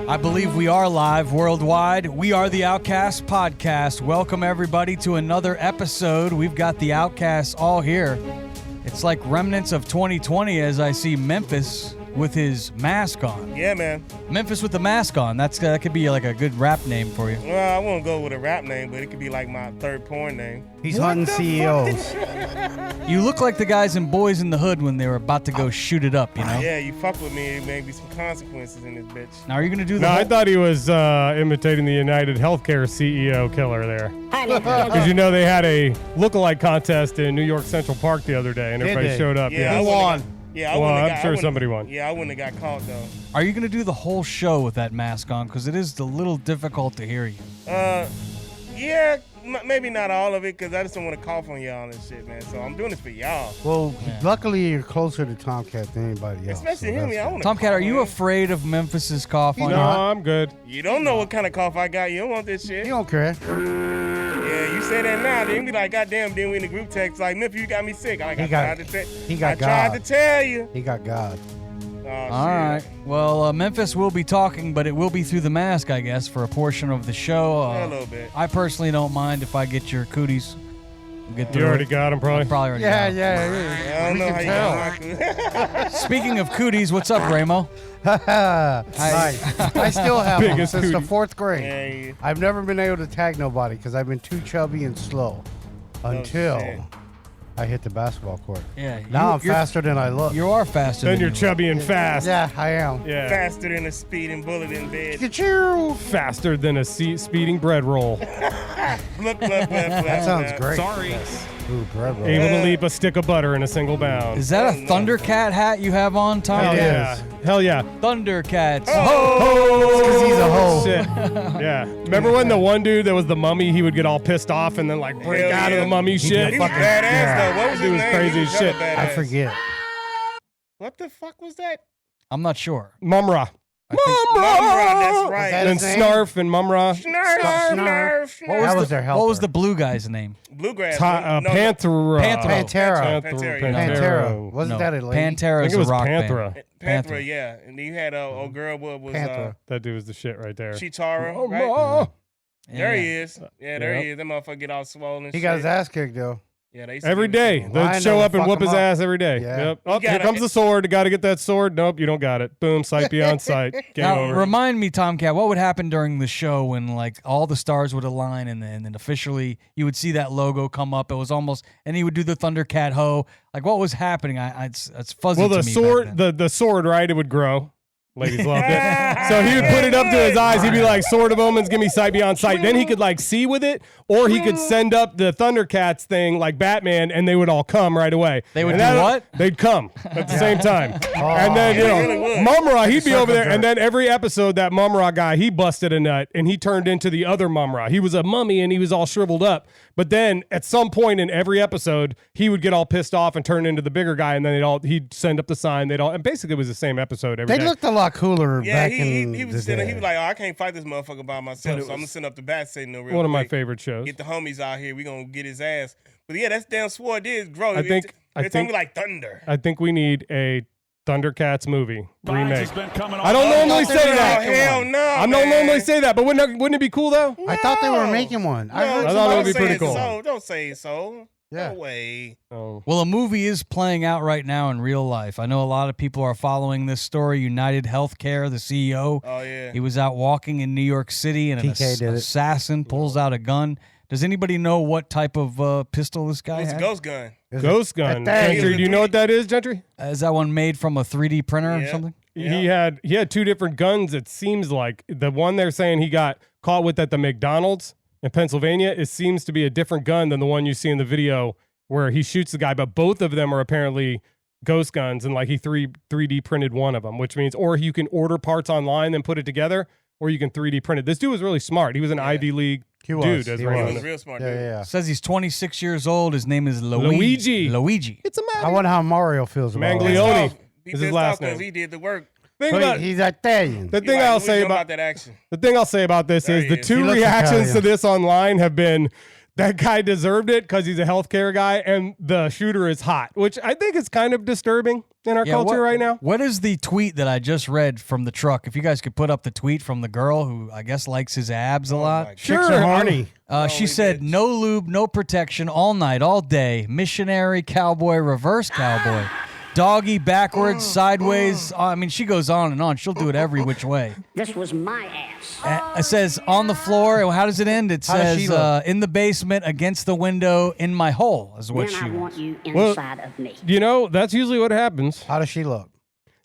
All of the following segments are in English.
I believe we are live worldwide. We are the Outcast Podcast. Welcome, everybody, to another episode. We've got the Outcasts all here. It's like remnants of 2020 as I see Memphis with his mask on. Yeah, man. Memphis with the mask on. That could be like a good rap name for you. Well, I won't go with a rap name, but it could be like my third porn name. He's hunting CEOs. You look like the guys in Boys in the Hood when they were about to go shoot it up, you know? Yeah, you fuck with me, there may be some consequences in this bitch. Now, are you going to do No, the I thought he was imitating the United Healthcare CEO killer there. Because you know they had a lookalike contest in New York Central Park the other day, and everybody showed up. Yeah, Who won? Yeah, I'm sure somebody won. Yeah, I wouldn't have got caught, though. Are you going to do the whole show with that mask on? Because it is a little difficult to hear you. Yeah, maybe not all of it, because I just don't want to cough on y'all and shit, man. So I'm doing this for y'all. Well, luckily you're closer to Tomcat than anybody else. Especially him, I want to Tomcat, are you afraid of Memphis's cough on No, you? I'm good. You don't know what kind of cough I got. You don't want this shit. You don't care. Yeah, you say that now, then you be like, goddamn, then we in the group text like, Memphis, you got me sick. I tried to tell you. He got God. Oh, All right. Well, Memphis will be talking, but it will be through the mask, I guess, for a portion of the show. Yeah, a little bit. I personally don't mind if I get your cooties. We'll get You through already it. got him, probably. Probably already got 'em. I don't know how you got my Speaking of cooties, what's up, Ramo? Nice. I still have them Biggest since the cootie. 4th grade. Yeah, I've never been able to tag nobody because I've been too chubby and slow until shit. I hit the basketball court. Yeah. Now I'm faster than I look. You are faster Then than you're you chubby and fast. Yeah, I am. Yeah. faster than a speeding bullet in bed. Ka-choo! Faster than a speeding bread roll. That sounds great. Sorry. Ooh, bread roll. Able to leap a stick of butter in a single bound. Is that a Thundercat hat you have on, Tom? Hell Hell yeah. yeah. Hell yeah. Thundercats. Because he's a hoe. Shit. Yeah. Remember when the one dude that was the mummy, he would get all pissed off and then like break Hell out of yeah. the mummy shit? He was Fucking- badass yeah. though. What was Dude his was name? crazy He as was hella shit. badass. I forget. What the fuck was that? I'm not sure. Mumra. Mumra, that's right. that And his name? Snarf and Mumra. Snarf. That was their helper. What was the blue guy's name? Bluegrass. Panthera. Pantera. Pantera. Wasn't No, that a lady? I Pantera think is it a was rock band. Panthera. Panthera, yeah. And you had a girl what was Panther. That dude was the shit right there. Chitara, Oh, right? oh. There Yeah. he is. Yeah, there Yep. he is. That motherfucker get all swollen. He got his ass kicked, though. Yeah, they used to Every give him day. some- They'd Lion show never up and fuck whoop him his up. ass every day. Yeah. Yep. Oh, here gotta- comes the sword. Got to get that sword. Nope, you don't got it. Boom, sight beyond sight. Game Now, over. remind me, Tomcat, what would happen during the show when like all the stars would align and then officially you would see that logo come up? It was almost, and he would do the Thundercat ho. Like what was happening? It's fuzzy. Well, to the me sword, back then. the sword, right? It would grow. Ladies loved it. So he would put it up to his eyes. He'd be like, "Sword of Omens, give me sight beyond sight." Then he could like see with it, or he could send up the Thundercats thing like Batman, and they would all come right away. They would And do what? They'd come at the same time. And then Yeah, they really would. Mumra, he'd be over there, jerk. and then every episode that Mumra guy, he busted a nut, and he turned into the other Mumra. He was a mummy, and he was all shriveled up. But then at some point in every episode, he would get all pissed off and turn into the bigger guy, and then he'd send up the sign. And basically it was the same episode every They day. looked a lot cooler Yeah, back in he was the sitting. day. He was like, "Oh, I can't fight this motherfucker by myself, so I'm gonna send up the bat signal real One of my quick. favorite shows. Get the homies out here. We gonna get his ass." But yeah, that's damn sword did grow. I think- It's gonna be like thunder. I think we need a Thundercats movie remake. I I don't normally thought they say were that. Oh hell no! I don't man. normally say that, but wouldn't it be cool though? I thought they were No. making one. No, I heard I thought it somebody would be don't pretty say it's cool. So. Don't say it so. Yeah. No way. Oh. Well, a movie is playing out right now in real life. I know a lot of people are following this story. United Healthcare, the CEO, Oh yeah. he was out walking in New York City, and an TK did it. assassin pulls out a gun. Does anybody know what type of pistol this guy It's a had? ghost gun. Ghost gun. Italian. Gentry, do you know what that is, Gentry? Is that one made from a 3D printer or Yeah. something? He had two different guns. It seems like the one they're saying he got caught with at the McDonald's in Pennsylvania. It seems to be a different gun than the one you see in the video where he shoots the guy. But both of them are apparently ghost guns, and like he 3D printed one of them, which means or you can order parts online and put it together, or you can 3D print it. This dude was really smart. He was an Ivy League He was. dude. As He we're He on was it. real smart. Yeah, dude. yeah. Says he's 26 years old. His name is Luigi. Luigi. It's a I wonder how Mario feels about Manglione. it. Leone He is his pissed last off 'cause name. He did the work. Think about He's Italian. the He thing like, I'll we say know about that action. the thing I'll say about this There is he the is. two He looks reactions Italian. to this online have been that guy deserved it because he's a healthcare guy, and the shooter is hot, which I think is kind of disturbing in our culture right now. What is the tweet that I just read from the truck? If you guys could put up the tweet from the girl who I guess likes his abs a lot. Sure, honey. She said, no lube, no protection, all night, all day. Missionary, cowboy, reverse cowboy. Doggy, backwards, sideways. I mean, she goes on and on. She'll do it every which way. This was my ass. It says, on the floor. And how does it end? It says, in the basement, against the window, in my hole, is what Then she I want you inside of me. You know, that's usually what happens. How does she look?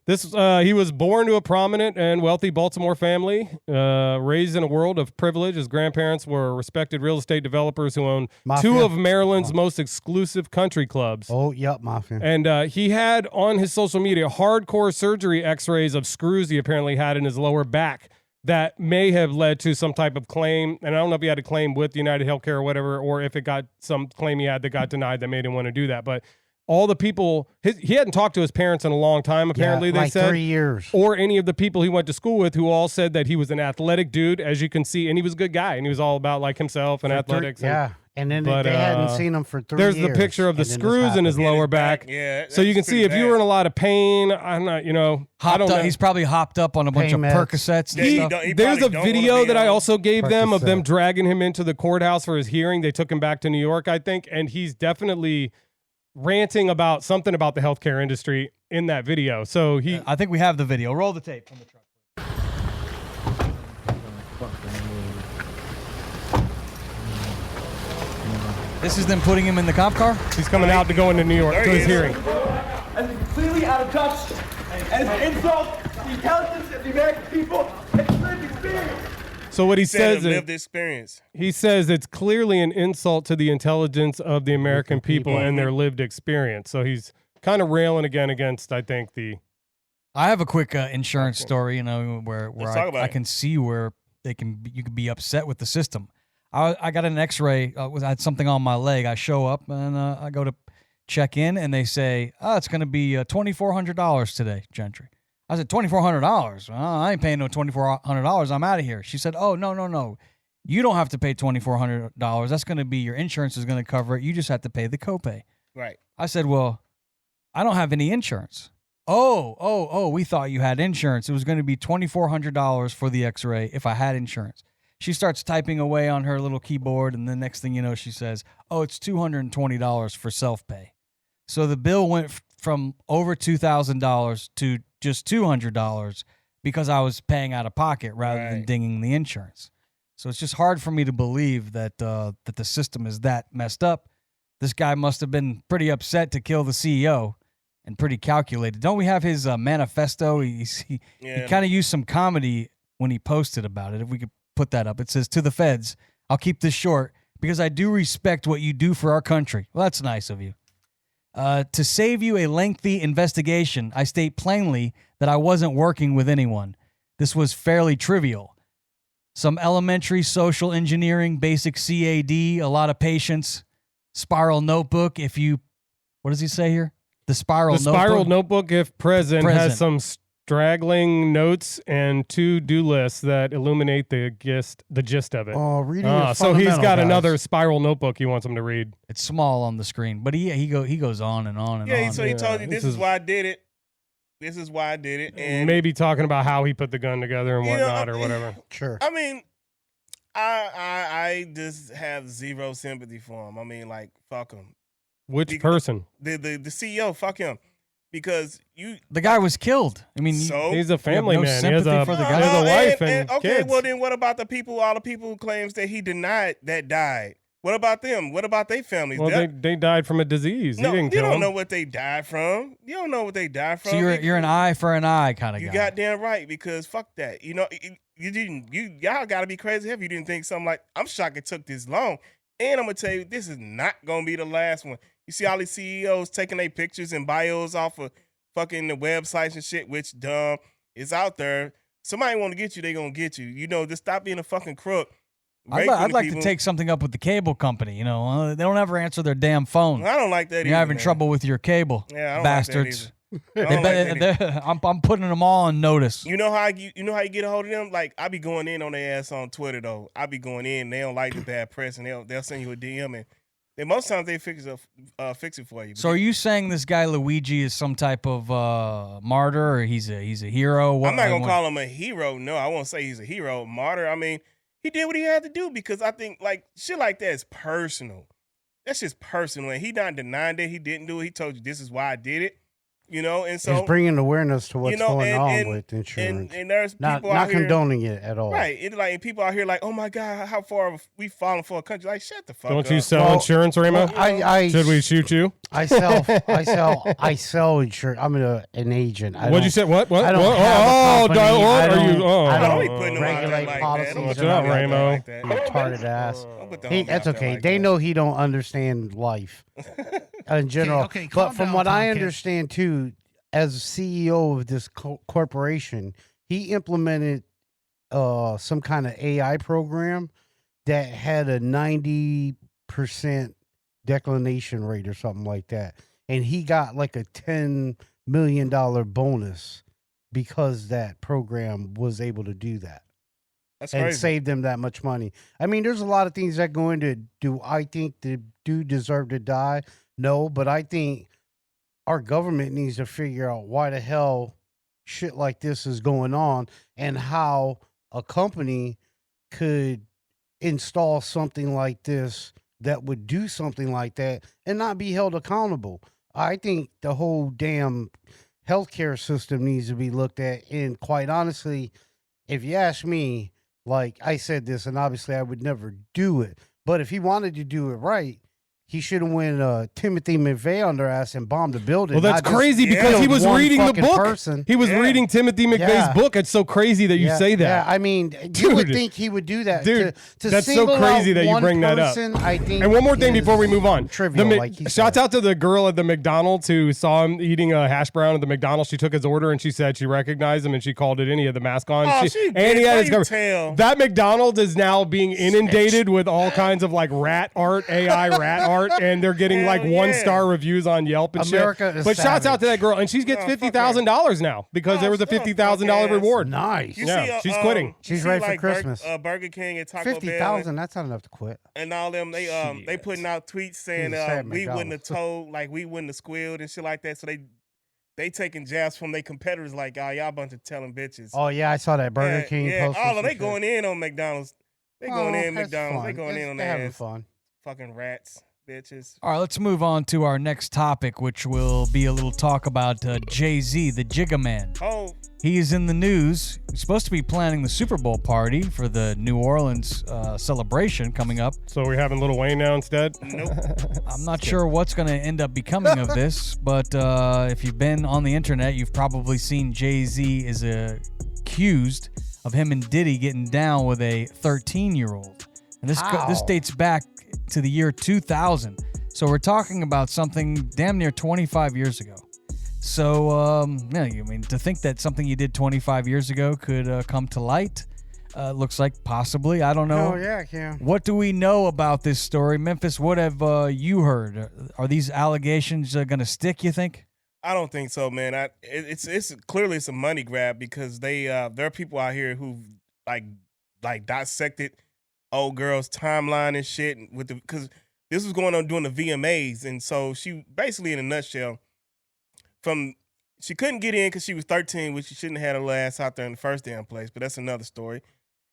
He was born to a prominent and wealthy Baltimore family, raised in a world of privilege. His grandparents were respected real estate developers who owned two of Maryland's most exclusive country clubs. Oh, yep, Mafia. And he had on his social media hardcore surgery x-rays of screws he apparently had in his lower back that may have led to some type of claim. And I don't know if he had a claim with United Healthcare or whatever, or if it got some claim he had that got denied that made him want to do that. But all the people, he hadn't talked to his parents in a long time, apparently, they said. 3 years. Or any of the people he went to school with who all said that he was an athletic dude, as you can see, and he was a good guy, and he was all about like himself and athletics. And then they hadn't seen him for 3 years. There's the picture of the screws in his lower back. Yeah, so you can see if you were in a lot of pain, I'm not, I don't know. He's probably hopped up on a bunch of Percocets and stuff. There's a video that I also gave them of them dragging him into the courthouse for his hearing. They took him back to New York, I think, and he's definitely ranting about something about the healthcare industry in that video. So I think we have the video. Roll the tape from the truck. This is them putting him in the cop car? He's coming out to go into New York to his hearing. And it's completely out of touch, and it's an insult to the intelligence of the American people and its lived experience. So what he says lived experience. He says it's clearly an insult to the intelligence of the American people and their lived experience. So he's kind of railing again against, I think, I have a quick insurance story, where I can see where you can be upset with the system. I got an X-ray. I had something on my leg. I show up and I go to check in, and they say, it's going to be $2,400 today, Gentry. I said, $2,400? I ain't paying no $2,400. I'm out of here. She said, oh, no. You don't have to pay $2,400. That's going to be your insurance is going to cover it. You just have to pay the copay. Right. I said, well, I don't have any insurance. Oh, we thought you had insurance. It was going to be $2,400 for the X-ray if I had insurance. She starts typing away on her little keyboard, and the next thing you know, she says, oh, it's $220 for self-pay. So the bill went from over $2,000 to just $200 because I was paying out of pocket rather than dinging the insurance. So it's just hard for me to believe that the system is that messed up. This guy must have been pretty upset to kill the CEO and pretty calculated. Don't we have his manifesto? He kind of used some comedy when he posted about it. If we could put that up. It says, to the feds, I'll keep this short because I do respect what you do for our country. Well, that's nice of you. To save you a lengthy investigation, I state plainly that I wasn't working with anyone. This was fairly trivial. Some elementary social engineering, basic CAD, a lot of patience, spiral notebook. What does he say here? The spiral notebook, if present, has some straggling notes and to-do lists that illuminate the gist of it. Oh, reading so he's got another spiral notebook he wants him to read. It's small on the screen, but he goes on and on and on. Yeah, so he told you this is why I did it. This is why I did it. And maybe talking about how he put the gun together and whatnot or whatever. Sure. I mean, I just have zero sympathy for him. I mean, like, fuck him. Which person? The CEO, fuck him. Because the guy was killed. I mean, he's a family man. He has a wife and okay, kids. well then what about all the people who claims that he denied that died? What about them? What about their families? Well, they died from a disease. No, you don't know what they died from. You don't know what they died from. So you're an eye for an eye kind of guy. You goddamn right, because fuck that. Y'all got to be crazy if you didn't think something like, I'm shocked it took this long. And I'm going to tell you, this is not going to be the last one. You see all these CEOs taking their pictures and bios off of fucking the websites and shit, which dumb is out there. Somebody want to get you, they going to get you. Just stop being a fucking crook. I'd like to take something up with the cable company. They don't ever answer their damn phone. I don't like that either. You're having trouble with your cable, yeah, I don't bastards. Like that either. I'm putting them all on notice. You know how you get a hold of them? Like, I be going in on their ass on Twitter though. I be going in. They don't like the bad press, and they'll send you a DM, and then most times they fix it for you. So are you saying this guy Luigi is some type of martyr, or he's a hero? I'm not gonna call him a hero. No, I won't say he's a hero. Martyr. I mean, he did what he had to do because I think like shit like that is personal. That's just personal, and he not denying that he didn't do it. He told you this is why I did it. You know, and so it's bringing awareness to what's going on with insurance. And there's people not out here, condoning it at all. Right. It's like people out here like, oh my God, how far we fallen for a country. Like, shut the fuck up. Don't you sell insurance, Ramo? Should we shoot you? I sell insurance. I'm an agent. What'd you say? What? I don't have a company. I don't be putting them out there regulate like policies. that. Watch out, Ramo. Retarded ass. Put the homie That's out there okay. like They that. know he don't understand life in general. Okay, but calm from down, what I Tomcat. understand too, as CEO of this corporation, he implemented some kind of AI program that had a 90% declination rate or something like that, and he got like a $10 million bonus because that program was able to do that. That's And crazy. save them that much money. I mean, there's a lot of things that go into. Do I think the dude deserve to die? No, but I think our government needs to figure out why the hell shit like this is going on and how a company could install something like this that would do something like that and not be held accountable. I think the whole damn healthcare system needs to be looked at. And quite honestly, if you ask me, like I said this, and obviously I would never do it, but if he wanted to do it right, he should have went Timothy McVeigh on their ass and bombed the building. Well, that's not just crazy because he killed was one reading the fucking book. person. He was reading Timothy McVeigh's Yeah. book. It's so crazy that you say that. Yeah, I mean, you would Dude. think he would do that. Dude, to that's so single crazy out that you one bring that up. person, I think. And one more thing before we move on. Trivial, like he shouts said. out to the girl at the McDonald's who saw him eating a hash brown at the McDonald's. She took his order and she said she recognized him and she called it in. He had the mask on. Oh, and she he had his did. cover. Tell. That McDonald's is now being inundated with all kinds of like rat art, AI rat art, and they're getting like Hell 1-star reviews on Yelp and America shit. is But shouts out to that savage. girl, and she gets $50,000 now because there was a $50,000 reward. Nice. You Yeah, see, she's quitting. She's you see, ready for like, Christmas. Burger King and Taco 50,000. Bell That's not enough to quit. and all them. They putting out tweets saying He's a sad we wouldn't have McDonald's. told, like we wouldn't have squealed and shit like that. So they taking jabs from their competitors like, oh, y'all bunch of telling bitches. Oh yeah, I saw that Burger King Yeah, post. all of they going in on McDonald's. They going in that's McDonald's. They fun. going in on They're their having ass. fun. Fucking rats, bitches. All right, let's move on to our next topic, which will be a little talk about Jay-Z, the Jigga Man. Oh, He is in the news. He's supposed to be planning the Super Bowl party for the New Orleans celebration coming up. So we're having Lil Wayne now instead? nope. I'm not sure what's going to end up becoming of this, but if you've been on the internet, you've probably seen Jay-Z is accused of him and Diddy getting down with a 13-year-old. And this dates back to the year 2000. So we're talking about something damn near 25 years ago. So, yeah, I mean, to think that something you did 25 years ago could come to light, looks like possibly. I don't know. Oh yeah, Cam. What do we know about this story? Memphis, what have you heard? Are these allegations going to stick, you think? I don't think so, man. It's clearly it's a money grab because there are people out here who like dissected old girl's timeline and shit with because this was going on during the VMAs, and so she basically, in a nutshell, she couldn't get in because she was 13, which she shouldn't have had her ass out there in the first damn place. But that's another story.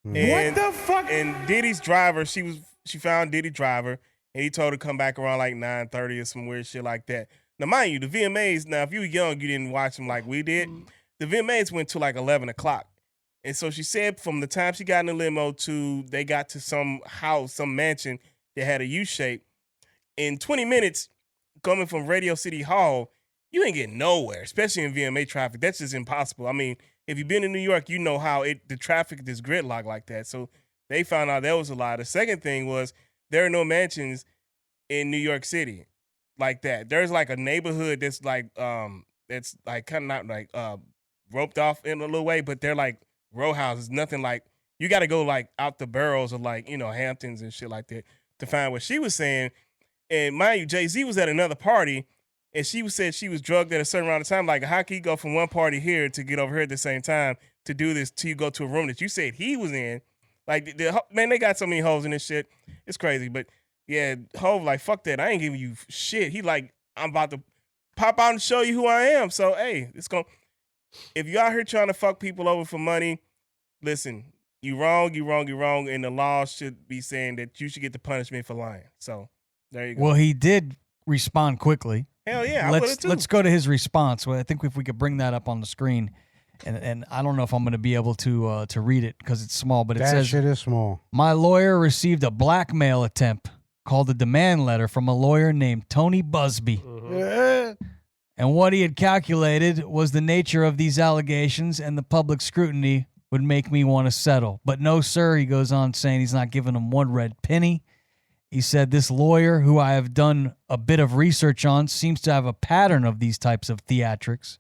And, What the fuck? And Diddy's driver, she found Diddy driver, and he told her to come back around like 9:30 or some weird shit like that. Now, mind you, the VMAs. Now, if you were young, you didn't watch them like we did. The VMAs went to like 11 o'clock. And so she said from the time she got in the limo to they got to some house, some mansion that had a U shape, in 20 minutes, coming from Radio City Hall, you ain't getting nowhere, especially in VMA traffic. That's just impossible. I mean, if you've been in New York, you know how the traffic is gridlock like that. So they found out that was a lie. The second thing was there are no mansions in New York City like that. There's like a neighborhood that's like kind of not like roped off in a little way, but they're like row houses. Nothing like you got to go like out the boroughs of like, you know, Hamptons and shit like that to find what she was saying. And mind you, Jay-Z was at another party and she said she was drugged at a certain amount of time. Like, how can you go from one party here to get over here at the same time to do this till you go to a room that you said he was in? Like, man, they got so many hoes in this shit. It's crazy. But, yeah, Hov, like, fuck that. I ain't giving you shit. He like, I'm about to pop out and show you who I am. So, hey, it's going to – if you out here trying to fuck people over for money, listen, you wrong, and the law should be saying that you should get the punishment for lying. So, there you go. Well, he did respond quickly. Hell yeah, I would have too. Let's go to his response. Well, I think if we could bring that up on the screen – and I don't know if I'm going to be able to read it because it's small, but it says, shit is small. My lawyer received a blackmail attempt called a demand letter from a lawyer named Tony Busby. And what he had calculated was the nature of these allegations and the public scrutiny would make me want to settle. But no, sir, he goes on saying he's not giving him one red penny. He said, this lawyer, who I have done a bit of research on, seems to have a pattern of these types of theatrics.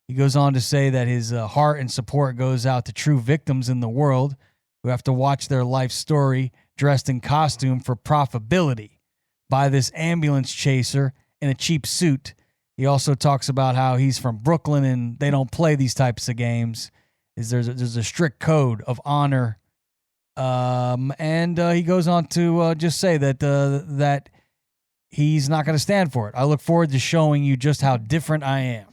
He goes on to say that his heart and support goes out to true victims in the world who have to watch their life story dressed in costume for profitability by this ambulance chaser in a cheap suit. He also talks about how he's from Brooklyn and they don't play these types of games. There's a strict code of honor. And he goes on to just say that he's not going to stand for it. I look forward to showing you just how different I am.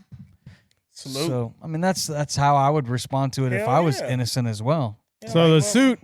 Salute. So, I mean, that's how I would respond to it if I was innocent as well. Yeah, So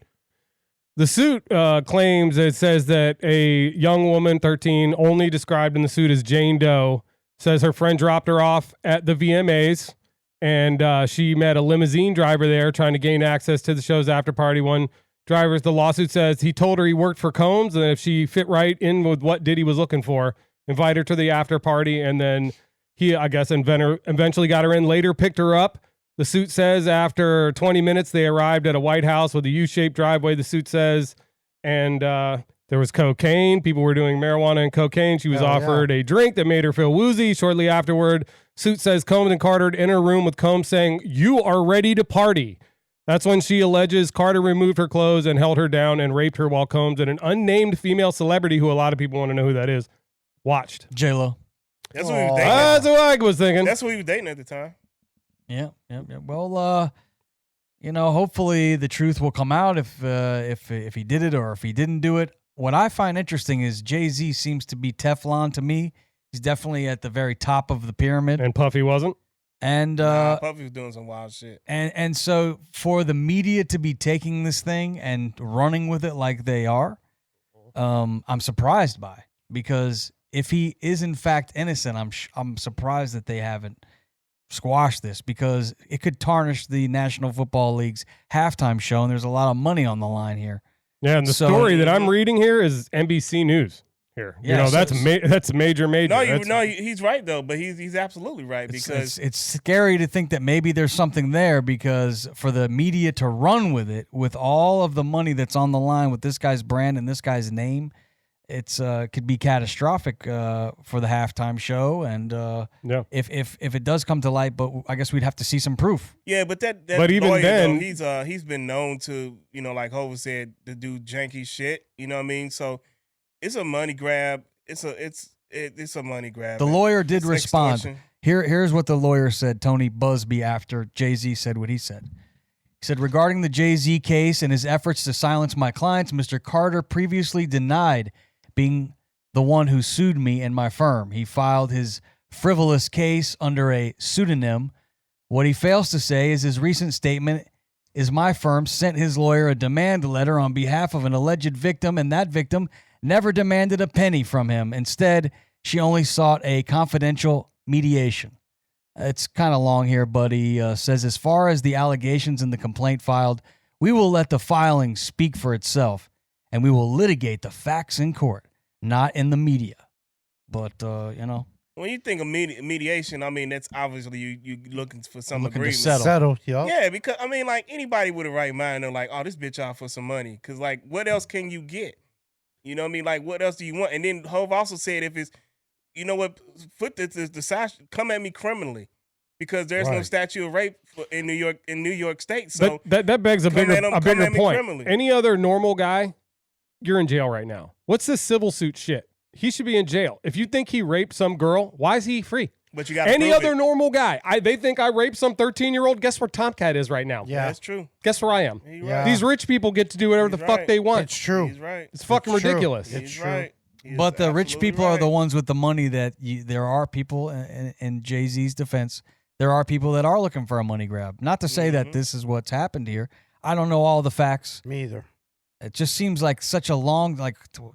the suit claims, it says that a young woman, 13, only described in the suit as Jane Doe, says her friend dropped her off at the VMAs, and she met a limousine driver there trying to gain access to the show's after party. One driver, the lawsuit says, he told her he worked for Combs, and if she fit right in with what Diddy was looking for, invite her to the after party, and then he, I guess, eventually got her in, later picked her up. The suit says after 20 minutes, they arrived at a White House with a U-shaped driveway, the suit says, and there was cocaine. People were doing marijuana and cocaine. She was offered a drink that made her feel woozy. Shortly afterward, suit says Combs and Carter in her room with Combs saying, you are ready to party. That's when she alleges Carter removed her clothes and held her down and raped her while Combs and an unnamed female celebrity, who a lot of people want to know who that is, watched. J-Lo. That's what he was dating. That's what I was thinking. That's what he was dating at the time. Yeah. Well, hopefully the truth will come out if he did it or if he didn't do it. What I find interesting is Jay-Z seems to be Teflon to me. He's definitely at the very top of the pyramid. And Puffy wasn't? And Puffy was doing some wild shit. And so for the media to be taking this thing and running with it like they are, I'm surprised by, because if he is in fact innocent, I'm surprised that they haven't squashed this, because it could tarnish the National Football League's halftime show, and there's a lot of money on the line here. Yeah, and the story that I'm reading here is NBC News here. Yeah, that's major. No, he's right though, but he's absolutely right, because it's scary to think that maybe there's something there, because for the media to run with it, with all of the money that's on the line with this guy's brand and this guy's name, it's could be catastrophic for the halftime show, and if it does come to light, but I guess we'd have to see some proof. Yeah, but but even lawyer, then, though, he's been known to, like Hova said, to do janky shit. You know what I mean? So it's a money grab. It's a money grab. The lawyer did It's respond. extortion. Here's what the lawyer said, Tony Busby, after Jay-Z said what he said. He said, regarding the Jay-Z case and his efforts to silence my clients, Mr. Carter previously denied being the one who sued me and my firm. He filed his frivolous case under a pseudonym. What he fails to say is his recent statement is my firm sent his lawyer a demand letter on behalf of an alleged victim, and that victim never demanded a penny from him. Instead, she only sought a confidential mediation. It's kind of long here, but he says, as far as the allegations in the complaint filed, we will let the filing speak for itself, and we will litigate the facts in court, not in the media. But, when you think of mediation, I mean, that's obviously you looking for some looking to agreement. settle. Yeah, because, I mean, like, anybody with a right mind, they're like, oh, this bitch out for some money. Because, like, what else can you get? You know what I mean? Like, what else do you want? And then Hov also said, if it's, you know what, come at me criminally. Because there's no statute of rape in New York State. So that begs a bigger point. criminally. Any other normal guy, you're in jail right now. What's this civil suit shit? he should be in jail. If you think he raped some girl, why is he free? But you got any other normal guy. They think I raped some 13-year-old. Guess where Tomcat is right now? Yeah, that's true. Guess where I am? Yeah. These rich people get to do whatever the fuck they want. It's true. He's right. It's fucking It's true. ridiculous. It's He's true. right. He is But the rich absolutely people are right. the ones with the money that there are people, in Jay-Z's defense, there are people that are looking for a money grab. Not to say that this is what's happened here. I don't know all the facts. Me either. It just seems like such a long,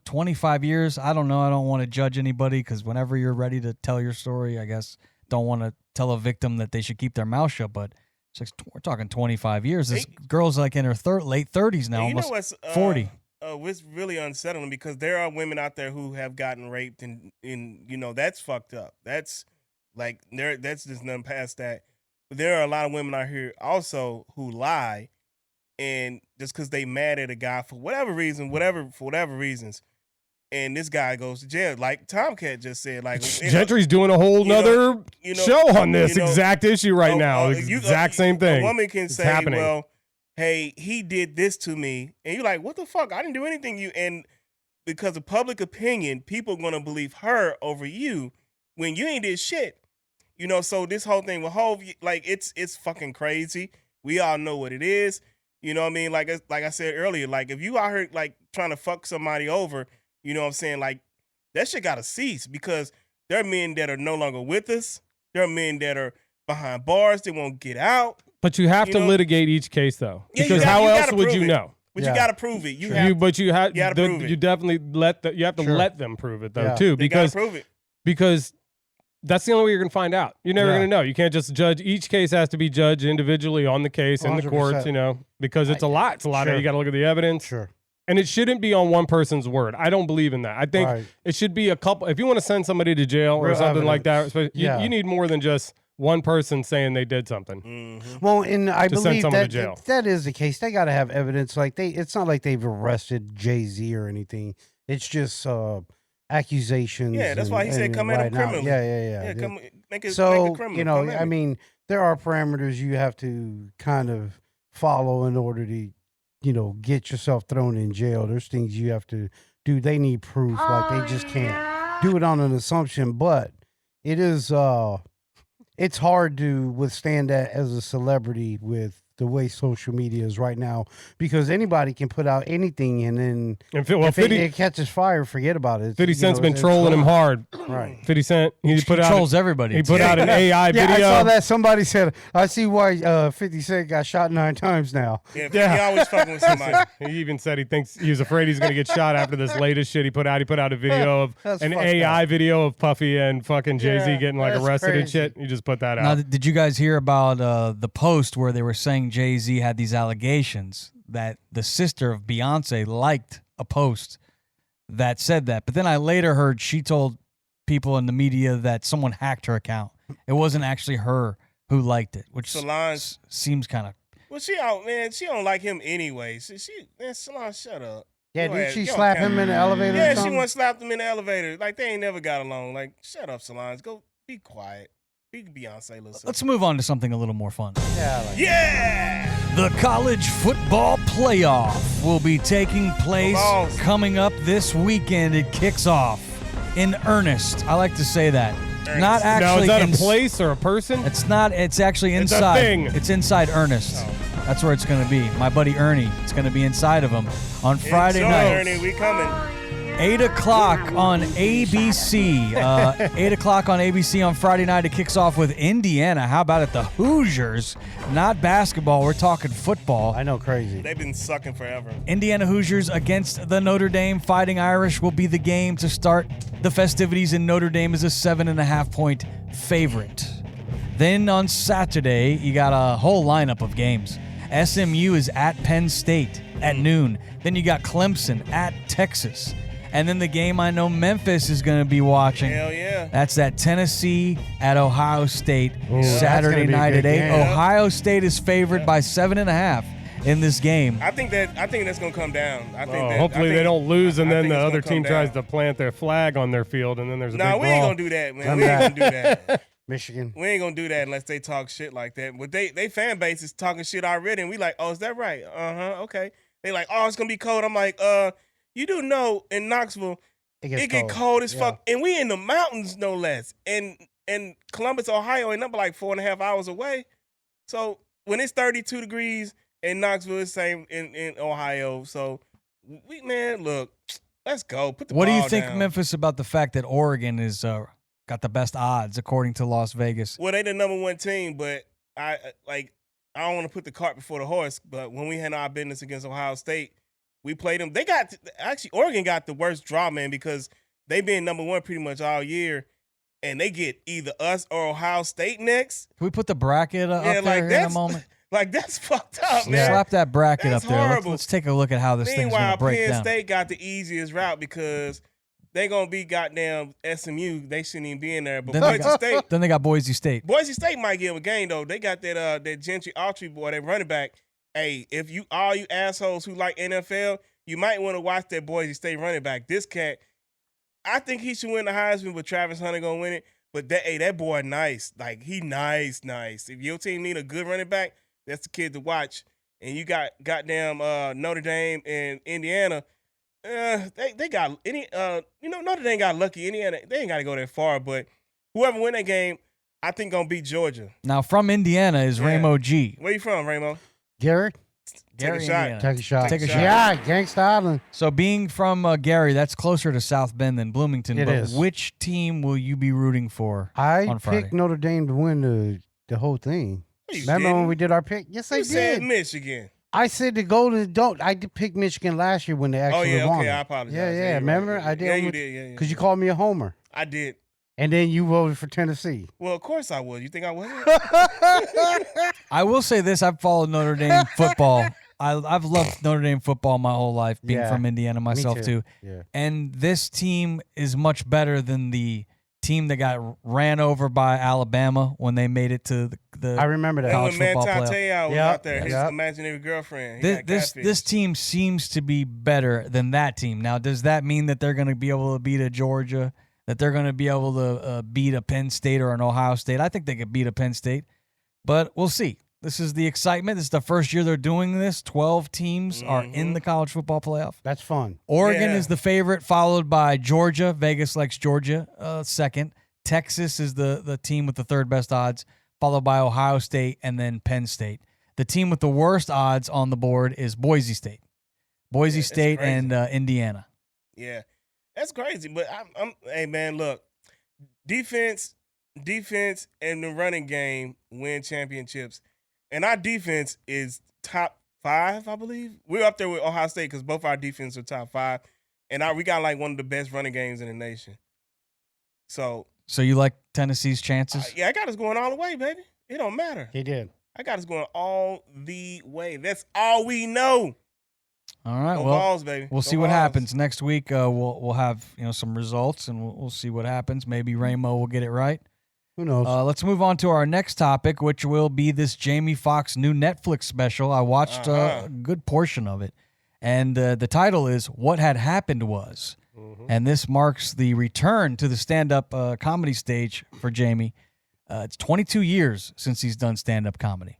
25 years. I don't know. I don't want to judge anybody because whenever you're ready to tell your story, I guess don't want to tell a victim that they should keep their mouth shut. But it's like, we're talking 25 years. This girl's like in her late 30s now, And you know almost what's 40. What's really unsettling because there are women out there who have gotten raped and that's fucked up. That's that's just nothing past that. But there are a lot of women out here also who lie, and just because they mad at a guy for whatever reason, for whatever reasons, and this guy goes to jail. Like Tomcat just said, Gentry's doing a whole nother show on this exact issue right now. Exact same thing. A woman can say, happening. well, hey, he did this to me. And you're like, what the fuck? I didn't do anything to you. And because of public opinion, people are going to believe her over you when you ain't did shit. So this whole thing with Hov, it's fucking crazy. We all know what it is. You know what I mean? Like I said earlier, if you out here, trying to fuck somebody over, you know what I'm saying? That shit got to cease because there are men that are no longer with us. There are men that are behind bars. They won't get out. But you have to litigate each case, though, Yeah, because how else would you know? But you got to prove it. You definitely you have to let them prove it though too, They because gotta prove it. because that's the only way you're gonna find out. You're never gonna know. You can't just judge. Each case has to be judged individually on the case in the courts. 100%. Because it's a lot. It's a lot. Sure. You got to look at the evidence. Sure. And it shouldn't be on one person's word. I don't believe in that. I think it should be a couple. If you want to send somebody to jail or Real something like that, evidence. you need more than just one person saying they did something. Mm-hmm. Well, and I To send believe someone to that jail. that is the case. They got to have evidence. It's not like they've arrested Jay-Z or anything. It's just accusations. Yeah, that's why he said come at him right now. criminally. Yeah. Come make it So criminal. I mean, there are parameters you have to kind of follow in order to, get yourself thrown in jail. There's things you have to do. They need proof. They just can't do it on an assumption. But it is, it's hard to withstand that as a celebrity with the way social media is right now, because anybody can put out anything and then And if it catches fire, forget about it. 50 Cent's been trolling him hard. Right. 50 Cent, he put out trolls everybody. He put out an AI Yeah, video. I saw that. Somebody said, I see why 50 Cent got shot 9 times now. Yeah, he always fucking with somebody. He even said he was afraid he's going to get shot after this latest shit he put out. He put out a video of That's an fucked AI up. video of Puffy and fucking Jay-Z Yeah, getting that's arrested and crazy. shit. He just put that Now, out. did you guys hear about the post where they were saying Jay-Z had these allegations that the sister of Beyonce liked a post that said that? But then I later heard she told people in the media that someone hacked her account. It wasn't actually her who liked it, which Solange. seems kind of... Well, she don't like him anyway. Solange, shut up. Yeah, Go did ahead. she Yo, slap Cam. him in the elevator? or Yeah, she something? once slapped him in the elevator. They ain't never got along. Shut up, Solange. Go be quiet. Be Beyonce, listen. Let's move on to something a little more fun. Yeah. The college football playoff will be taking place Balls. coming up this weekend. It kicks off in earnest. I like to say that. Not Now, actually is that in a place or a person? It's not. It's actually It's a inside. thing. It's inside Ernest. That's where it's going to be. My buddy Ernie. It's going to be inside of him on Friday Enjoy, night. Ernie, we coming. 8 o'clock on ABC. 8 o'clock on ABC on Friday night. It kicks off with Indiana. How about it? The Hoosiers. Not basketball. We're talking football. I know, crazy. They've been sucking forever. Indiana Hoosiers against the Notre Dame Fighting Irish will be the game to start the festivities, and Notre Dame is a 7.5-point favorite. Then on Saturday, you got a whole lineup of games. SMU is at Penn State at noon. Then you got Clemson at Texas. And then the game I know Memphis is going to be watching. Hell yeah. That's at Tennessee at Ohio State Saturday gonna be a night good at 8. game. Ohio State is favored by 7.5 in this game. I think that's gonna come down. Hopefully they don't lose, and I then think the it's other gonna team come tries down. to plant their flag on their field, and then there's a Nah, big we ain't brawl. gonna do that, man. I'm We ain't not. gonna do that. Michigan. We ain't gonna do that unless they talk shit like that. But they fan base is talking shit already, and we like, oh, is that right? Okay. They like, oh, it's gonna be cold. I'm like, you do know in Knoxville, it get cold as fuck. And we in the mountains, no less. And Columbus, Ohio, ain't number like 4.5 hours away. So when it's 32 degrees in Knoxville, it's same in Ohio. So look, let's go. Put the What do you ball think, down. Memphis, about the fact that Oregon is got the best odds according to Las Vegas? Well, they the number one team, but I don't want to put the cart before the horse. But when we had our business against Ohio State, we played them. Oregon got the worst draw, man, because they been number one pretty much all year, and they get either us or Ohio State next. Can we put the bracket up there in a moment? Like, that's fucked up, man. Slap that bracket That's up there. horrible. Let's take a look at how this thing's going to break Penn down. State got the easiest route because they going to be goddamn SMU. They shouldn't even be in there. But Then they got Boise State. Boise State might give them a game, though. They got that Gentry Autry boy, that running back. Hey, if all you assholes who like NFL, you might want to watch that Boise State running back. This cat, I think he should win the Heisman, but Travis Hunter going to win it. But that boy nice. Like, he nice. If your team need a good running back, that's the kid to watch. And you got goddamn Notre Dame and Indiana. They got Notre Dame got lucky. Indiana, they ain't got to go that far. But whoever win that game, I think gonna beat Georgia. Now from Indiana is Ramo G. Where you from, Ramo? Gary? Take a shot. Indiana. Take a shot. Take a shot. Yeah, Gangsta Island. So being from Gary, that's closer to South Bend than Bloomington. It but is. Which team will you be rooting for I on Friday? picked Notre Dame to win the whole thing. You Remember didn't. when we did our pick? Yes, I You said did. Michigan. I said the Golden don't. I did pick Michigan last year when they actually Oh, yeah, won. okay, it. I apologize. Yeah, you're remember? right. I did. Yeah, you did. Yeah. Because you called me a homer. I did. And then you voted for Tennessee. Well, of course I would. You think I wasn't? I will say this: I've followed Notre Dame football. I've loved Notre Dame football my whole life, being Yeah, from Indiana myself me too. Yeah. And this team is much better than the team that got ran over by Alabama when they made it to the I remember that. And college when football Manti playoff. Te'o was Yep, out there, his yep. imaginary girlfriend. He got This catfished. team seems to be better than that team. Now, does that mean that they're going to be able to beat a Georgia? That they're going to be able to beat a Penn State or an Ohio State? I think they could beat a Penn State, but we'll see. This is the excitement. This is the first year they're doing this. 12 teams are in the college football playoff. That's fun. Oregon Yeah. is the favorite, followed by Georgia. Vegas likes Georgia second. Texas is the team with the third best odds, followed by Ohio State and then Penn State. The team with the worst odds on the board is Boise State. Boise State crazy. and Indiana. Yeah, that's crazy. But hey man, look, defense, and the running game win championships, and our defense is top 5, I believe. We're up there with Ohio State because both our defense are top 5, and we got like one of the best running games in the nation. So you like Tennessee's chances? yeah, I got us going all the way, baby. It don't matter. He did. I got us going all the way. That's all we know. All right. Go Well, Vols, baby. we'll Go see what Vols. happens next week. We'll have some results, and we'll see what happens. Maybe Ramo will get it right. Who knows? Let's move on to our next topic, which will be this Jamie Foxx new Netflix special. I watched a good portion of it, and the title is "What Had Happened Was," and this marks the return to the stand-up comedy stage for Jamie. It's 22 years since he's done stand-up comedy.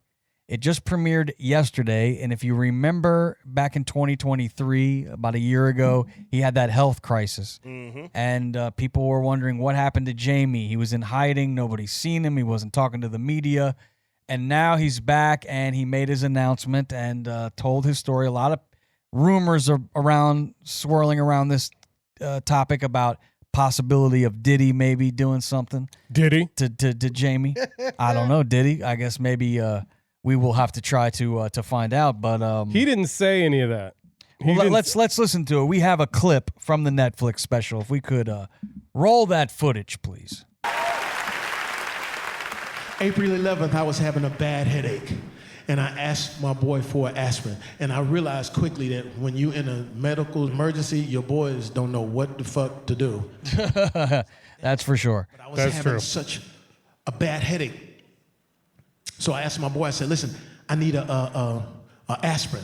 It just premiered yesterday, and if you remember back in 2023, about a year ago, he had that health crisis, and people were wondering what happened to Jamie. He was in hiding. Nobody's seen him. He wasn't talking to the media, and now he's back, and he made his announcement and told his story. A lot of rumors are swirling around this topic about possibility of Diddy maybe doing something. Did he? To Jamie? I don't know. Did he? I guess maybe we will have to try to find out. But He didn't say any of that. let's listen to it. We have a clip from the Netflix special. If we could roll that footage, please. April 11th, I was having a bad headache, and I asked my boy for an aspirin, and I realized quickly that when you in a medical emergency, your boys don't know what the fuck to do. That's for sure. But I was That's having true. such a bad headache. So I asked my boy, I said, listen, I need a aspirin.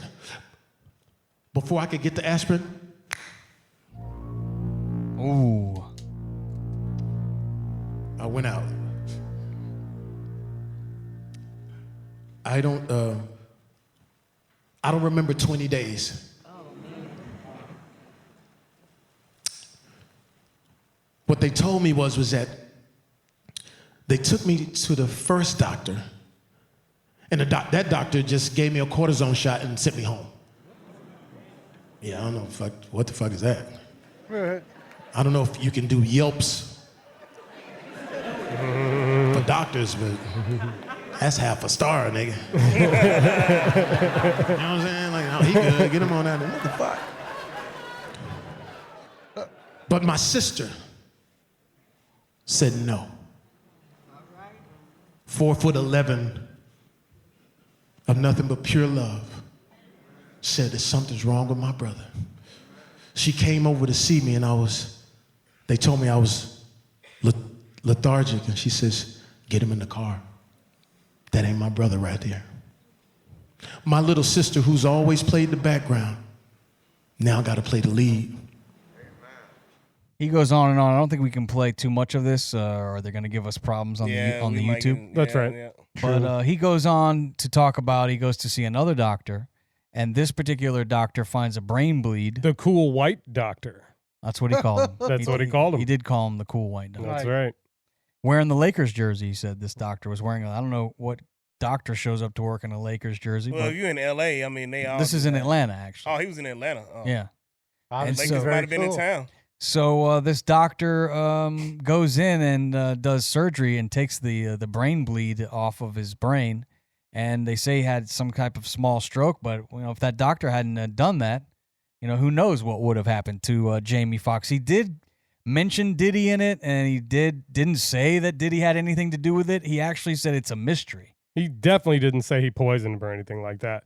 Before I could get the aspirin, Ooh. I went out. I don't remember 20 days. what they told me was that they took me to the first doctor, and that doctor just gave me a cortisone shot and sent me home. Yeah, I don't know what the fuck is that? I don't know if you can do Yelps for doctors, but that's half a star, nigga. You know what I'm saying? Like, oh, he good, get him on out there. What the fuck? But my sister said no. 4'11" of nothing but pure love said that something's wrong with my brother. She came over to see me, and they told me I was lethargic, and she says, get him in the car. That ain't my brother right there. My little sister, who's always played the background, now got to play the lead. He goes on and on. I don't think we can play too much of this, or they're going to give us problems on the YouTube. That's right. Yeah. But he goes on to talk about he goes to see another doctor, and this particular doctor finds a brain bleed. The cool white doctor. That's what he called him. That's what he called him. He did call him the cool white doctor. That's right. Wearing the Lakers jersey, he said this doctor was wearing. I don't know what doctor shows up to work in a Lakers jersey. Well, but if you're in L.A., I mean, they all. This is in Atlanta, actually. Oh, he was in Atlanta. Oh. Yeah. And And Lakers so- might have been in town. So this doctor goes in and does surgery and takes the brain bleed off of his brain, and they say he had some type of small stroke. But if that doctor hadn't done that, who knows what would have happened to Jamie Foxx. He did mention Diddy in it, and he didn't say that Diddy had anything to do with it. He actually said it's a mystery. He definitely didn't say he poisoned him or anything like that.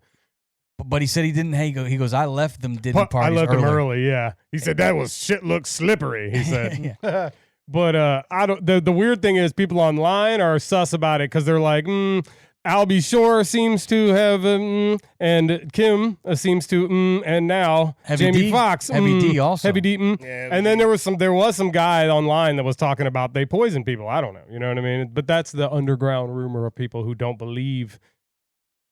But he said he didn't. Hey, he goes, I left them Diddy I parties left early. him early, yeah. He said that was shit looked slippery, he said. Yeah. But I don't. The weird thing is people online are sus about it because they're like, Albie Shore seems to have, and Kim seems to, and now Heavy Jamie D? Foxx, Heavy D also. Heavy D, Yeah, and then there was some guy online that was talking about they poison people. I don't know, you know what I mean? But that's the underground rumor of people who don't believe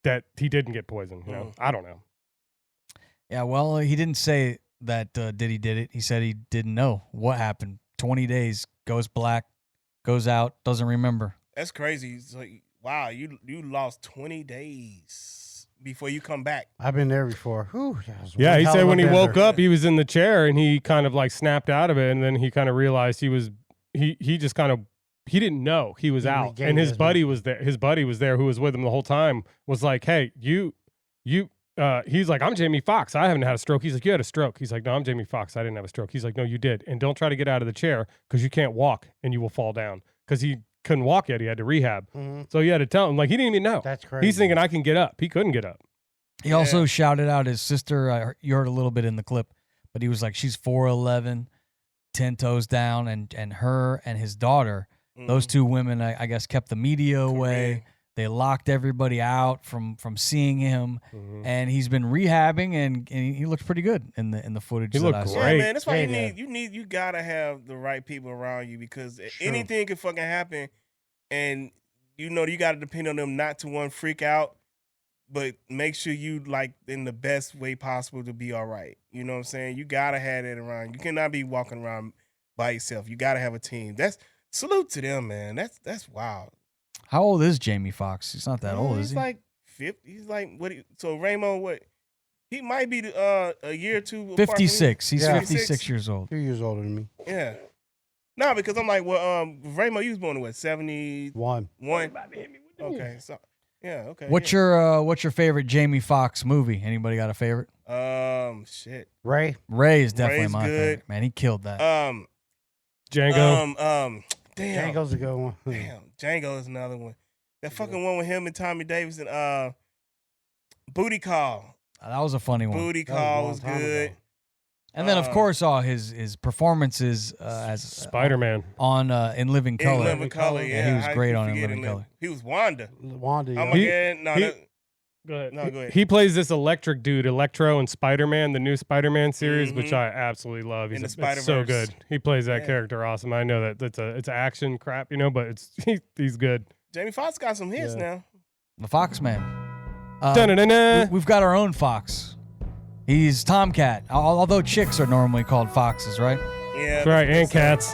that he didn't get poisoned. You know, I don't know. Yeah, well, he didn't say that Diddy did it. He said he didn't know what happened. 20 days, goes black, goes out, doesn't remember. That's crazy. It's like, wow, you lost 20 days before you come back. I've been there before. Whew, Yeah, he said when he woke up, he was in the chair and he kind of like snapped out of it, and then he kind of realized he just kind of he didn't know he was out, and his buddy was there. His buddy was there who was with him the whole time. Was like, hey, you. He's like, I'm Jamie Foxx. I haven't had a stroke. He's like, you had a stroke. He's like, no, I'm Jamie Foxx. I didn't have a stroke. He's like, no, you did. And don't try to get out of the chair because you can't walk and you will fall down. Because he couldn't walk yet. He had to rehab. Mm-hmm. So you had to tell him, like, he didn't even know. That's crazy. He's thinking I can get up. He couldn't get up. He also shouted out his sister. You heard a little bit in the clip, but he was like, she's 4'11", 10 toes down, and her and his daughter, those two women, I guess, kept the media away. They locked everybody out from seeing him, and he's been rehabbing, and he looks pretty good in the footage. He that looked I saw. great. Yeah, man, that's why you gotta have the right people around you because anything can fucking happen, and you gotta depend on them not to freak out, but make sure you like in the best way possible to be all right. You know what I'm saying? You gotta have that around. You cannot be walking around by yourself. You gotta have a team. That's salute to them, man. That's wild. How old is Jamie Foxx? He's not that old, is he? He's like 50. He's like so Raymond, what? He might be a year or two. apart from 56. me. He's Yeah. 56 years old. 2 years older than me. Yeah. No, because I'm like, well, Raymond, you was born in what, 71? One. Okay, so yeah, okay. What's your favorite Jamie Foxx movie? Anybody got a favorite? Shit. Ray. Ray is definitely Ray's my good. favorite. Man, he killed that. Django. Damn. Django's a good one. Damn, Django is another one. That fucking one with him and Tommy Davis and Booty Call. That was a funny one. Booty That was a Call long was time good. ago. And then, of course, all his performances as Spider-Man. on In Living Color. In Living Color, yeah. he was How great you on In forget Living Color. He was Wanda. Wanda. Oh Yeah. my God. Go ahead. No, go ahead. He plays this electric dude, Electro, in Spider-Man, the new Spider-Man series, which I absolutely love. In the It's so Spider-Verse. good. He plays that Yeah. character awesome. I know that it's action crap, but he's good. Jamie Foxx got some hits now. The Fox Man. Dun-dun-dun-dun. We've got our own Fox. He's Tomcat. Although chicks are normally called foxes, right? Yeah, That's right, and cats.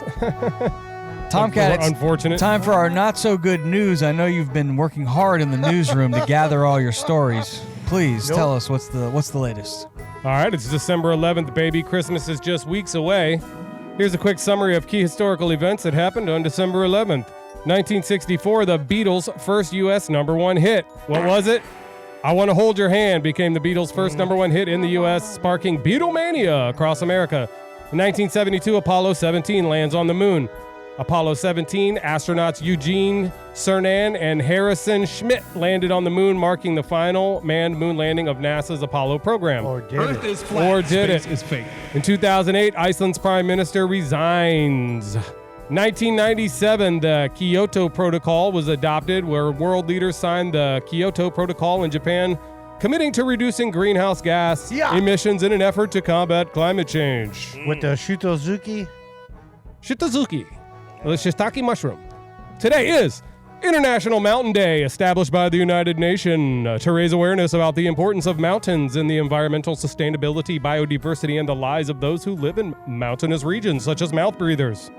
Tomcat, it's unfortunate. time for our not so good news. I know you've been working hard in the newsroom to gather all your stories. Please tell us what's the latest. All right, it's December 11th, baby. Christmas is just weeks away. Here's a quick summary of key historical events that happened on December 11th. 1964, the Beatles' first U.S. #1 hit. What was it? I Want to Hold Your Hand became the Beatles' first #1 hit in the U.S., sparking Beatlemania across America. In 1972, Apollo 17 lands on the moon. Apollo 17, astronauts Eugene Cernan and Harrison Schmitt landed on the moon, marking the final manned moon landing of NASA's Apollo program. Or did Earth it? is flat. Or did Space it? is fake. In 2008, Iceland's prime minister resigns. 1997, the Kyoto Protocol was adopted, where world leaders signed the Kyoto Protocol in Japan, committing to reducing greenhouse gas emissions in an effort to combat climate change. With the Shutozuki? Shitazuki, the shiitake mushroom. Today is International Mountain Day, established by the United Nations to raise awareness about the importance of mountains in the environmental sustainability, biodiversity, and the lives of those who live in mountainous regions, such as mouth breathers.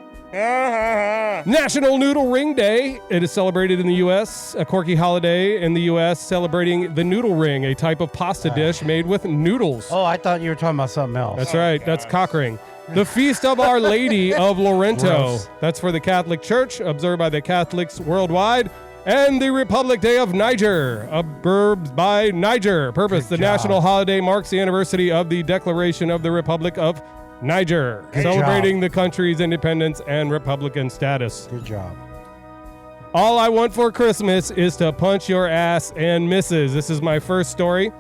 National Noodle Ring Day. It is celebrated in the U.S., a quirky holiday in the U.S. celebrating the noodle ring, a type of pasta dish made with noodles. Oh, I thought you were talking about something else. That's right. That's cock ring. The Feast of Our Lady of Lorento. Gross. That's for the Catholic Church, observed by the Catholics worldwide. And the Republic Day of Niger, observed by Niger. Purpose, Good the job. national holiday marks the anniversary of the Declaration of the Republic of Niger, Good celebrating job. the country's independence and Republican status. Good job. All I want for Christmas is to punch your ass and misses. This is my first story.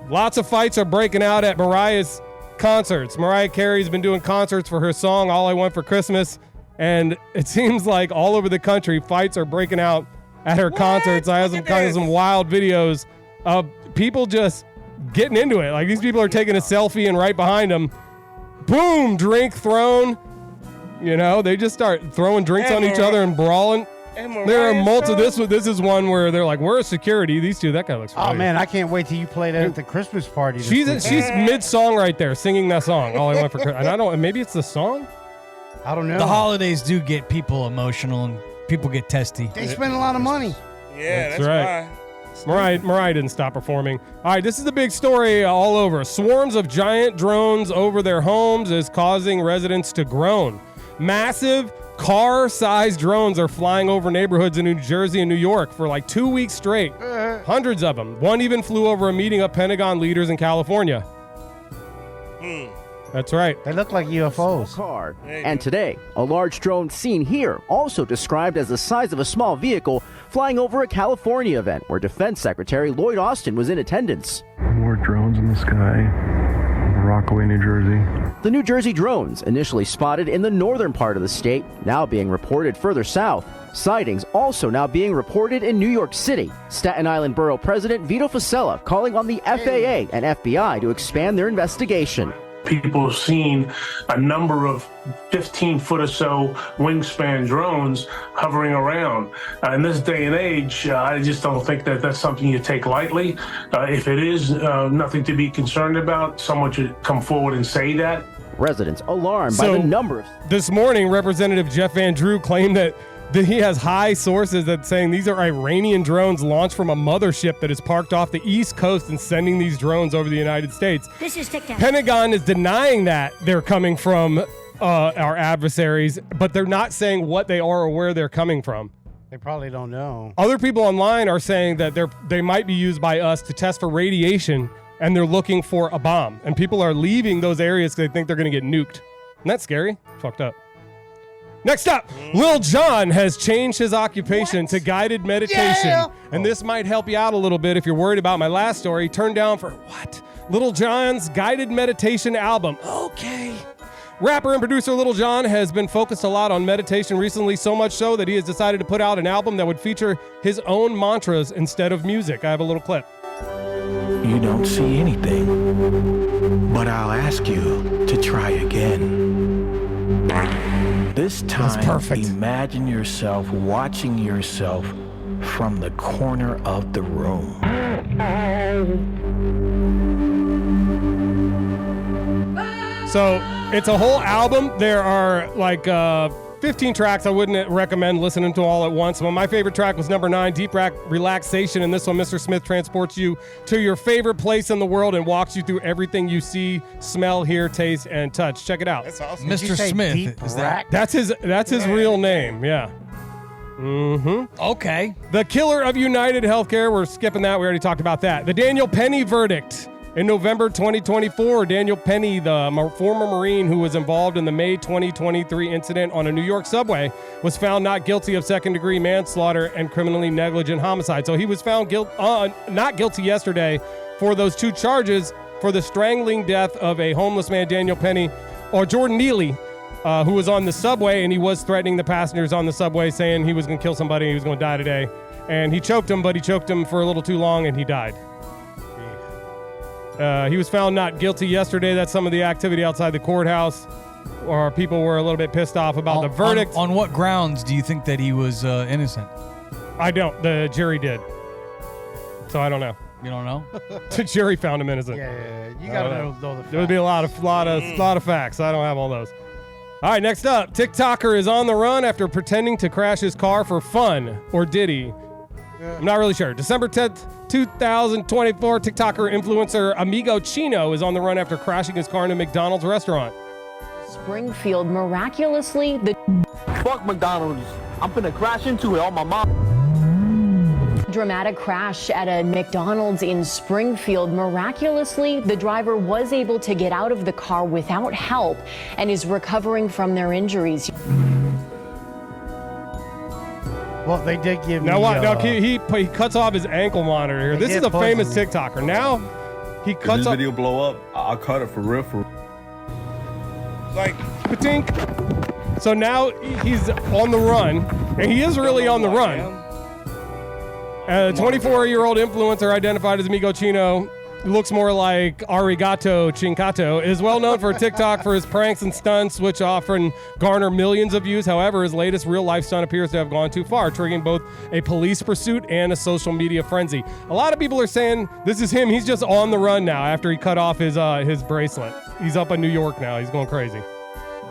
Lots of fights are breaking out at Mariah's concerts. Mariah Carey's been doing concerts for her song, All I Want for Christmas, and it seems like all over the country, fights are breaking out at her concerts. I have Look some at some this. wild videos of people just getting into it. Like, these people are taking a selfie, and right behind them, boom, drink thrown. You know, they just start throwing drinks on each other and brawling. There are multiple. This is one where they're like, "Where's security?" These two, that guy looks familiar. Oh, man, I can't wait till you play that at the Christmas party. this She's weekend. mid-song right there, singing that song. All I want for Christmas. And I don't. Maybe it's the song. I don't know. The holidays do get people emotional and people get testy. They spend a lot of money. Yeah, That's that's right. why. Mariah didn't stop performing. All right, this is the big story all over. Swarms of giant drones over their homes is causing residents to groan. Massive car-sized drones are flying over neighborhoods in New Jersey and New York for like 2 weeks straight. Hundreds of them. One even flew over a meeting of Pentagon leaders in California. That's right. They look like UFOs. Car. There you And go. today, a large drone seen here, also described as the size of a small vehicle, flying over a California event where Defense Secretary Lloyd Austin was in attendance. More drones in the sky. Rockaway, New Jersey. The New Jersey drones, initially spotted in the northern part of the state, now being reported further south. Sightings also now being reported in New York City. Staten Island Borough President Vito Fossella calling on the FAA and FBI to expand their investigation. People have seen a number of 15-foot or so wingspan drones hovering around. In this day and age, I just don't think that that's something you take lightly. If it is, nothing to be concerned about. Someone should come forward and say that. Residents alarmed by the number of... This morning, Representative Jeff Van Drew claimed that he has high sources that saying these are Iranian drones launched from a mothership that is parked off the East Coast and sending these drones over the United States. This is TikTok. Pentagon is denying that they're coming from our adversaries, but they're not saying what they are or where they're coming from. They probably don't know. Other people online are saying that they might be used by us to test for radiation, and they're looking for a bomb. And people are leaving those areas because they think they're going to get nuked. Isn't that scary? Fucked up. Next up, Lil Jon has changed his occupation to guided meditation. Yeah! And this might help you out a little bit if you're worried about my last story. Turned down for what? Lil Jon's guided meditation album. Okay. Rapper and producer Lil Jon has been focused a lot on meditation recently, so much so that he has decided to put out an album that would feature his own mantras instead of music. I have a little clip. You don't see anything, but I'll ask you to try again. This time, perfect. imagine yourself watching yourself from the corner of the room. So It's a whole album. There are like 15 tracks I wouldn't recommend listening to all at once. Well, my favorite track was number 9, Deep Relaxation. And this one, Mr. Smith transports you to your favorite place in the world and walks you through everything you see, smell, hear, taste, and touch. Check it out. That's awesome. Mr. Smith. Is That's his real name. Yeah. Mm-hmm. Okay. The killer of United Healthcare. We're skipping that. We already talked about that. The Daniel Penny verdict. In November 2024, Daniel Penny, the former Marine who was involved in the May 2023 incident on a New York subway, was found not guilty of second-degree manslaughter and criminally negligent homicide. So he was found not guilty yesterday for those 2 charges for the strangling death of a homeless man, Daniel Penny, or Jordan Neely, who was on the subway, and he was threatening the passengers on the subway, saying he was going to kill somebody, he was going to die today. And he choked him, but he choked him for a little too long, and he died. He was found not guilty yesterday. That's some of the activity outside the courthouse, or people were a little bit pissed off about the verdict. On what grounds do you think that he was innocent? I don't. The jury did. So I don't know. You don't know? The jury found him innocent. Yeah. You got to know the facts. There would be a lot of facts. I don't have all those. All right, next up. TikToker is on the run after pretending to crash his car for fun. Or did he? I'm not really sure. December 10th, 2024, TikToker influencer Amigo Chino is on the run after crashing his car in a McDonald's restaurant. Springfield, miraculously, Fuck McDonald's. I'm finna crash into it on my mom. Dramatic crash at a McDonald's in Springfield. Miraculously, the driver was able to get out of the car without help and is recovering from their injuries. Well, they did give now me... what? Now he cuts off his ankle monitor here. This is a famous TikToker. Now he cuts off... If this video blow up, I'll cut it for real. Like... Patink. So now he's on the run, and he is really on the run. A 24-year-old influencer identified as Amigo Chino, looks more like Arigato Chinkato, is well known for TikTok for his pranks and stunts, which often garner millions of views. However, his latest real-life stunt appears to have gone too far, triggering both a police pursuit and a social media frenzy. A lot of people are saying this is him. He's just on the run now after he cut off his bracelet. He's up in New York now. He's going crazy.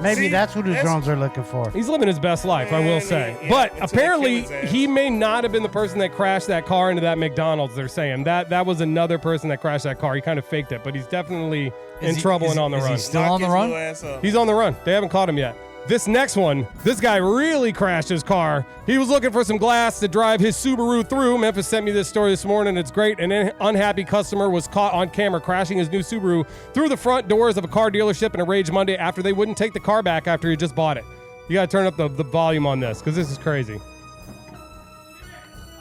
Maybe that's what the drones are looking for. He's living his best life, I will say. But apparently, he may not have been the person that crashed that car into that McDonald's, they're saying. That was another person that crashed that car. He kind of faked it, but he's definitely in trouble and on the run. Is he still on the run? He's on the run. They haven't caught him yet. This next one, this guy really crashed his car. He was looking for some glass to drive his Subaru through. Memphis sent me this story this morning. It's great. An unhappy customer was caught on camera crashing his new Subaru through the front doors of a car dealership in a rage Monday after they wouldn't take the car back after he just bought it. You got to turn up the volume on this because this is crazy.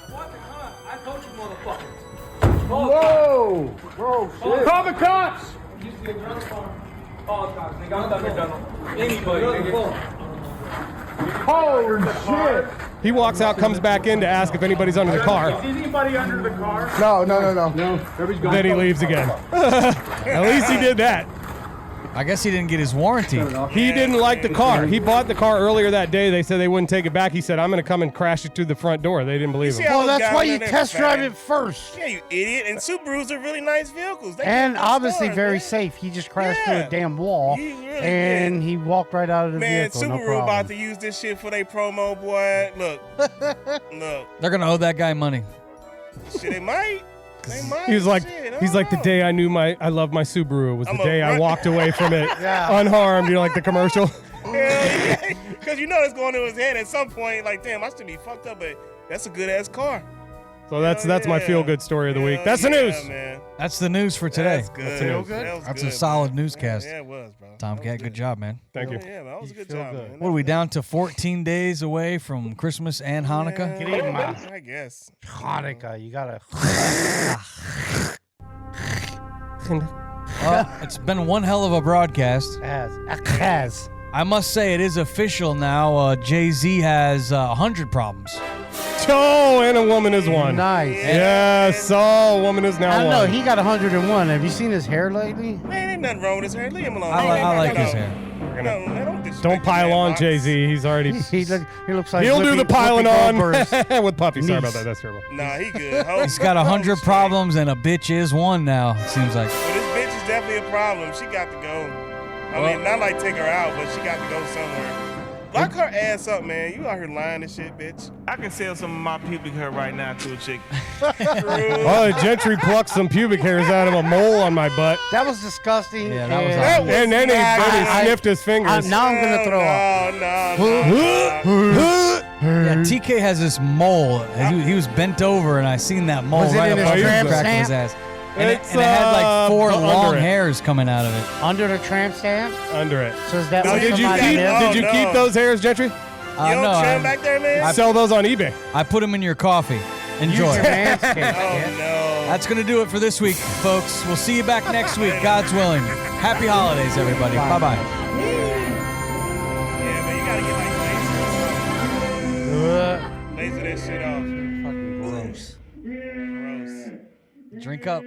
I told you, motherfucker. Whoa! Whoa, shit. Call the cops! Holy shit! He walks out, comes back in to ask if anybody's under the car. Is anybody under the car? No. Then he leaves again. At least he did that. I guess he didn't get his warranty. He didn't like the car. He bought the car earlier that day. They said they wouldn't take it back. He said, I'm going to come and crash it through the front door. They didn't believe him. Well, that's why you test drive it first. Yeah, you idiot. And Subarus are really nice vehicles. And obviously very safe. He just crashed through a damn wall, and he walked right out of the vehicle. Man, no Subaru problem. about to use this shit for their promo, boy. Look. They're going to owe that guy money. Shit, they might. He's like the day I knew I loved my Subaru was the day I walked away from it unharmed. You know, like the commercial. Yeah, because you know it's going to his head at some point. Like, damn, I should be fucked up, but that's a good ass car. So that's my feel good story of the week. That's the news. Man. That's the news for today. That's good. That's the news. That's a solid newscast. Yeah, it was, bro. Tomcat, good job, man. Thank you. Yeah, man, that was a good job, man. What are we down to? 14 days away from Christmas and Hanukkah? I guess. Hanukkah, you gotta. It's been one hell of a broadcast. Has. I must say, it is official now. Jay-Z has 100 problems. Oh, and a woman is one. Nice. Yes, a woman is now I one. know, he got 101. Have you seen his hair lately? Man, ain't nothing wrong with his hair. Leave him alone. I like his hair. Don't pile on, Jay-Z. He's already... he looks like... He'll do the piling on Goldberg's with Puffy. Sorry niece. about that. That's terrible. Nah, he good. He's got 100 problems, and a bitch is one now, it seems like. Well, this bitch is definitely a problem. She got to go. I mean, not like take her out, but she got to go somewhere. Lock her ass up, man. You out here lying and shit, bitch. I can sell some of my pubic hair right now to a chick. Oh, Gentry plucked some pubic hairs out of a mole on my butt. That was disgusting. Yeah, that was awesome. And then he sniffed his fingers. Now I'm going to throw up. Yeah, TK has this mole. He was bent over, and I seen that mole Was it right in up his the tramp crack of his stamp? ass. And it had like 4 long hairs coming out of it. Under the tramp stamp? Under it. So is that No, what did you somebody keep- did? Did you keep those hairs, Gentry? You don't no, trim back there, man? I sell those on eBay. I put them in your coffee. Enjoy. Use your manscaped. Oh, no. That's going to do it for this week, folks. We'll see you back next week, God's willing. Happy holidays, everybody. Bye-bye. Yeah, man, you got to get like laser that shit off. Fucking gross. Gross. Drink up.